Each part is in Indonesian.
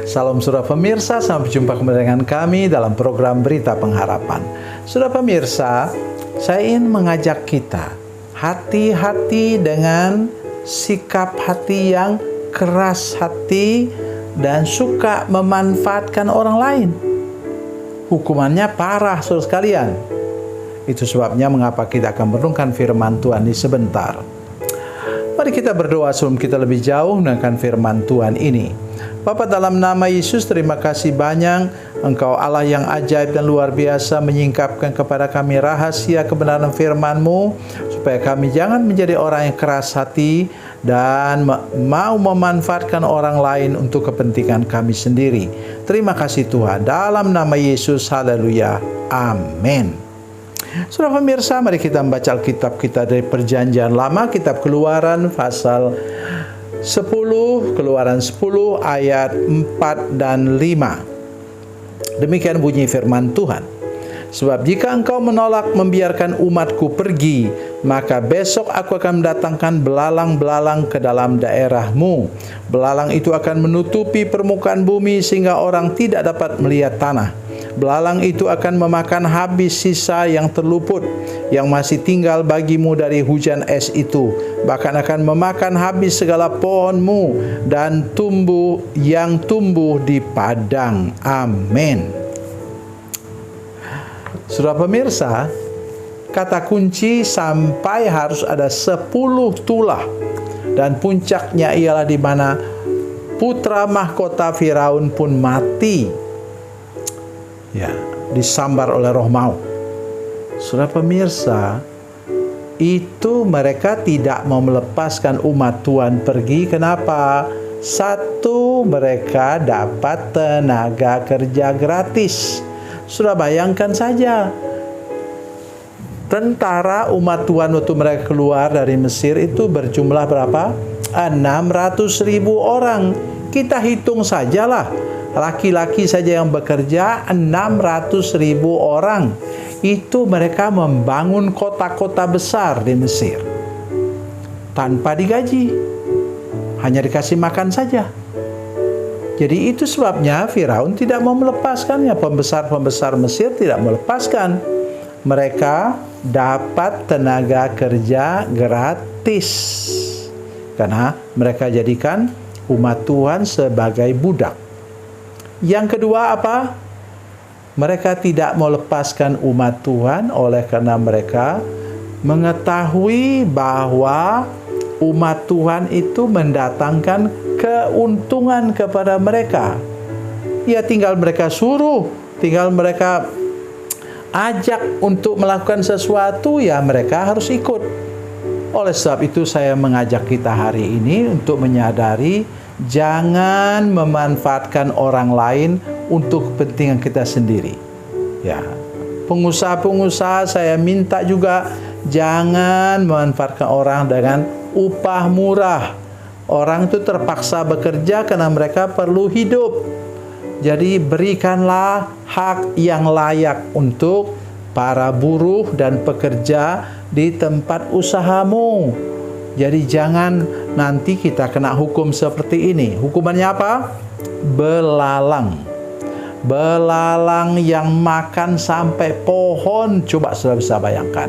Salam Surah pemirsa, sampai jumpa kembali dengan kami dalam program Berita Pengharapan. Surah pemirsa, saya ingin mengajak kita hati-hati dengan sikap hati yang keras hati dan suka memanfaatkan orang lain. Hukumannya parah, saudara sekalian. Itu sebabnya mengapa kita akan merenungkan firman Tuhan ini sebentar. Mari kita berdoa sebelum kita lebih jauh dengan firman Tuhan ini. Bapa, dalam nama Yesus, terima kasih banyak Engkau Allah yang ajaib dan luar biasa menyingkapkan kepada kami rahasia kebenaran firman-Mu, supaya kami jangan menjadi orang yang keras hati dan mau memanfaatkan orang lain untuk kepentingan kami sendiri. Terima kasih Tuhan, dalam nama Yesus, haleluya, amin. Saudara pemirsa, mari kita membaca Alkitab kita dari Perjanjian Lama, kitab Keluaran pasal 10, Keluaran 10 ayat 4 dan 5. Demikian bunyi firman Tuhan. Sebab jika engkau menolak membiarkan umatku pergi, maka besok aku akan mendatangkan belalang-belalang ke dalam daerahmu. Belalang itu akan menutupi permukaan bumi sehingga orang tidak dapat melihat tanah. Belalang itu akan memakan habis sisa yang terluput yang masih tinggal bagimu dari hujan es itu, bahkan akan memakan habis segala pohonmu dan yang tumbuh di padang. Amin. Saudara pemirsa, kata kunci sampai harus ada 10 tulah, dan puncaknya ialah di mana putra mahkota Firaun pun mati, ya, disambar oleh roh maut. Saudara pemirsa, itu mereka tidak mau melepaskan umat Tuhan pergi. Kenapa? Satu, mereka dapat tenaga kerja gratis. Sudah bayangkan saja, tentara umat Tuhan waktu mereka keluar dari Mesir itu berjumlah berapa? 600.000 orang. Kita hitung sajalah, laki-laki saja yang bekerja 600.000 orang. Itu mereka membangun kota-kota besar di Mesir tanpa digaji, hanya dikasih makan saja. Jadi itu sebabnya Firaun tidak mau melepaskannya. Pembesar-pembesar Mesir tidak melepaskan. Mereka dapat tenaga kerja gratis karena mereka jadikan umat Tuhan sebagai budak. Yang kedua apa? Mereka tidak mau lepaskan umat Tuhan oleh karena mereka mengetahui bahwa umat Tuhan itu mendatangkan keuntungan kepada mereka. Ya, tinggal mereka suruh, tinggal mereka ajak untuk melakukan sesuatu, ya mereka harus ikut. Oleh sebab itu saya mengajak kita hari ini untuk menyadari jangan memanfaatkan orang lain untuk kepentingan kita sendiri. Ya, pengusaha-pengusaha saya minta juga jangan memanfaatkan orang dengan upah murah. Orang itu terpaksa bekerja karena mereka perlu hidup. Jadi berikanlah hak yang layak untuk para buruh dan pekerja di tempat usahamu. Jadi jangan nanti kita kena hukum seperti ini. Hukumannya apa? Belalang. Belalang yang makan sampai pohon. Coba sudah bisa bayangkan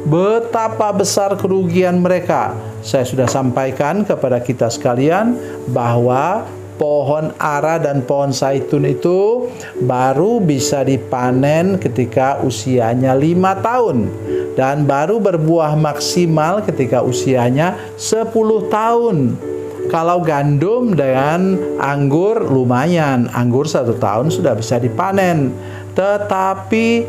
betapa besar kerugian mereka. Saya sudah sampaikan kepada kita sekalian bahwa pohon ara dan pohon zaitun itu baru bisa dipanen ketika usianya 5 tahun dan baru berbuah maksimal ketika usianya 10 tahun. Kalau gandum dengan anggur lumayan, anggur 1 tahun sudah bisa dipanen. Tetapi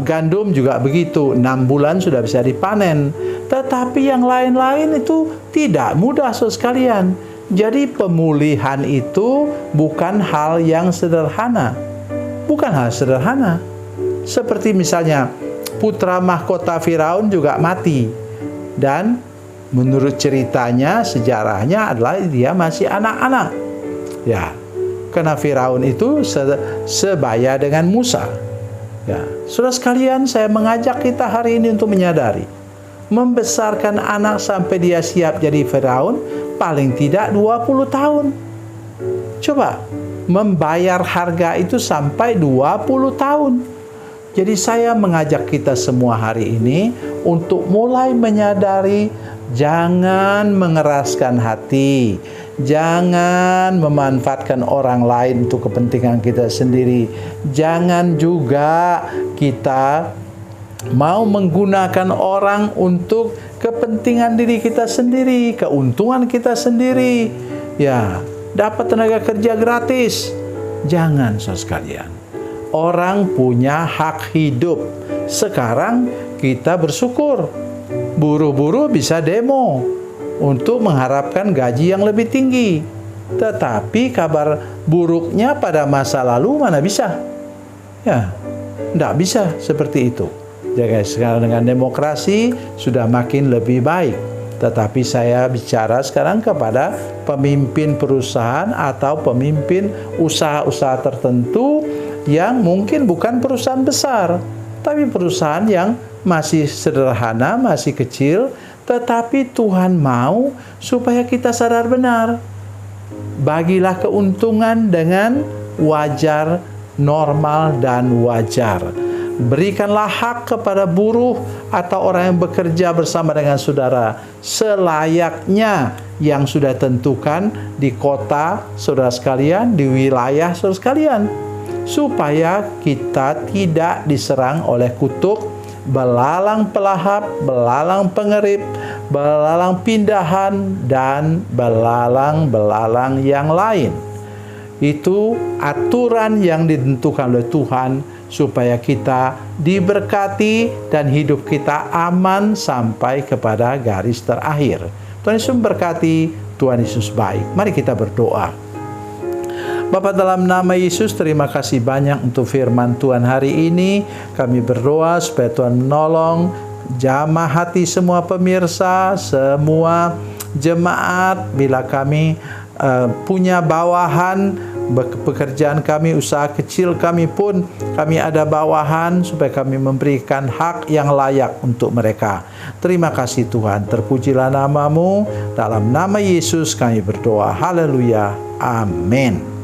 gandum juga begitu, 6 bulan sudah bisa dipanen. Tetapi yang lain-lain itu tidak mudah, saudara sekalian. Jadi pemulihan itu bukan hal yang sederhana. Bukan hal sederhana. Seperti misalnya putra mahkota Firaun juga mati. Dan menurut ceritanya, sejarahnya adalah dia masih anak-anak. Ya, karena Firaun itu sebaya dengan Musa. Ya, saudara sekalian, saya mengajak kita hari ini untuk menyadari, membesarkan anak sampai dia siap jadi Firaun paling tidak 20 tahun. Coba membayar harga itu sampai 20 tahun. Jadi saya mengajak kita semua hari ini untuk mulai menyadari jangan mengeraskan hati, jangan memanfaatkan orang lain untuk kepentingan kita sendiri. Jangan juga kita mau menggunakan orang untuk kepentingan diri kita sendiri, keuntungan kita sendiri. Ya, dapat tenaga kerja gratis. Jangan, saudara sekalian. Orang punya hak hidup. Sekarang kita bersyukur. Buruh-buruh bisa demo untuk mengharapkan gaji yang lebih tinggi. Tetapi kabar buruknya pada masa lalu mana bisa? Ya, tidak bisa seperti itu. Jadi sekarang dengan demokrasi sudah makin lebih baik. Tetapi saya bicara sekarang kepada pemimpin perusahaan atau pemimpin usaha-usaha tertentu yang mungkin bukan perusahaan besar, tapi perusahaan yang masih sederhana, masih kecil, tetapi Tuhan mau supaya kita sadar benar. Bagilah keuntungan dengan wajar, normal, dan wajar. Berikanlah hak kepada buruh atau orang yang bekerja bersama dengan saudara selayaknya yang sudah tentukan di kota saudara sekalian, di wilayah saudara sekalian, supaya kita tidak diserang oleh kutuk, belalang pelahap, belalang pengerip, belalang pindahan, dan belalang-belalang yang lain. Itu aturan yang ditentukan oleh Tuhan supaya kita diberkati dan hidup kita aman sampai kepada garis terakhir. Tuhan Yesus memberkati, Tuhan Yesus baik. Mari kita berdoa. Bapa, dalam nama Yesus, terima kasih banyak untuk firman Tuhan hari ini. Kami berdoa supaya Tuhan menolong jamah hati semua pemirsa, semua jemaat. Bila kami punya bawahan, pekerjaan kami, usaha kecil kami pun, kami ada bawahan supaya kami memberikan hak yang layak untuk mereka. Terima kasih Tuhan, terpujilah nama-Mu. Dalam nama Yesus kami berdoa. Haleluya. Amin.